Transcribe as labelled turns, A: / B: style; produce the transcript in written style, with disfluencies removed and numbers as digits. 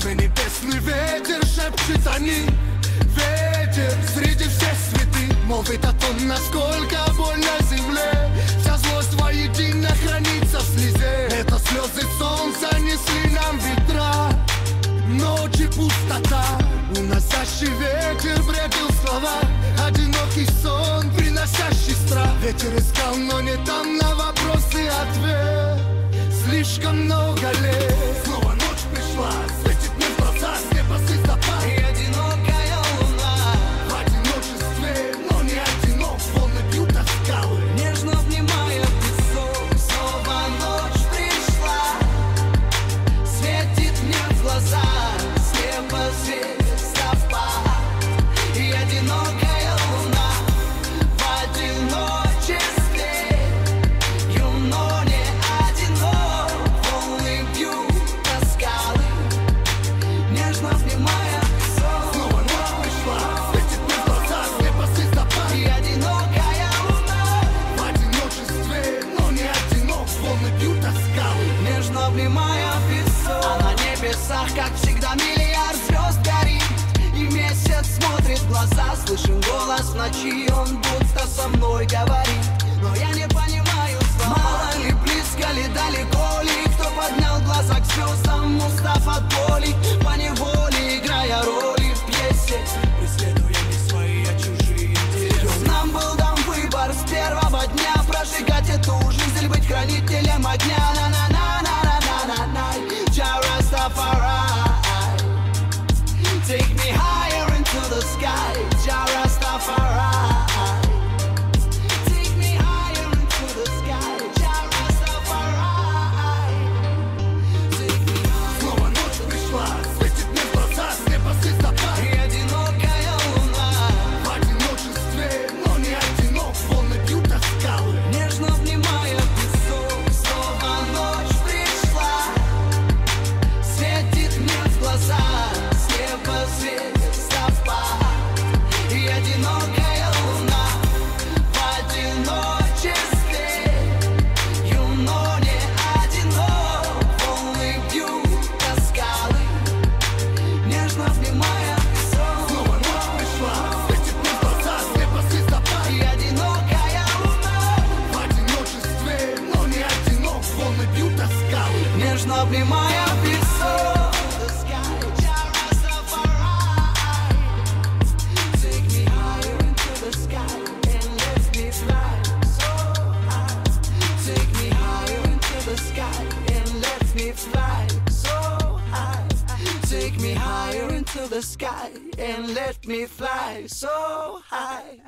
A: Бе небесный ветер шепчет они. Ветер среди всех светы молвит о том, насколько больно земле. Вся злость воедино хранится в слезе. Это слезы солнца несли нам ветра. Ночи пустота, уносящий ветер бредил слова. Одинокий сон, приносящий страх. Ветер искал, но не там на вопросы ответ. Слишком много лет. Снова ночь пришла, светит мне в глаза, с неба звездопад.
B: И одинокая луна
A: В одиночестве, но не одинок. Волны бьют о скалы.
B: нежно обнимая песок. Снова ночь пришла, светит мне в глаза, с неба звездопад. И одинокая луна в одиночестве, юно не одинок. Волны бьют о скалы, нежно обнимая песок.
A: Снова ночь пришла, светит мне в глаза, с неба звездопад.
B: И одинокая луна
A: В одиночестве, но не одинок. Волны бьют о скалы.
B: нежно обнимая песок. А на небесах, как всегда, миллиард звезд горит. И месяц смотрит в глаза. Слышим голос в ночи, он будто со мной говорит. Но я не понимаю слова. Мало ли, близко ли, далеко ли. Кто поднял глаза к звездам, устав от боли, поневоле играя роли в пьесе, преследуя не свои, а чужие интересы. Нам был дан выбор с первого дня прожигать эту жизнь или быть хранителем огня. На-на-на-на-на-на-на-на. Jah Rastafari, take me higher into the sky. Jah Rastafari, take me higher into the sky. Jah Rastafari, take me higher.
A: Снова ночь пришла, светит мне в глаза, с неба звездопад.
B: И одинокая луна
A: В одиночестве, но не одинок. Волны бьют о скалы.
B: нежно обнимая песок. Снова ночь пришла, светит мне в глаза, с неба звездопад. И одинокая луна в одиночестве, юно не одинок. Волны бьют о скалы, нежно обнимая песок.
A: Снова ночь пришла, светит мне в глаза, с неба звездопад.
B: И одинокая луна
A: В одиночестве, но не одинок. Волны бьют о скалы.
B: нежно обнимая песок. Jah Rastafari, take me higher into the sky and let me fly so high. Take me higher into the sky and let me fly so high. Take me higher into the sky and let me fly so high.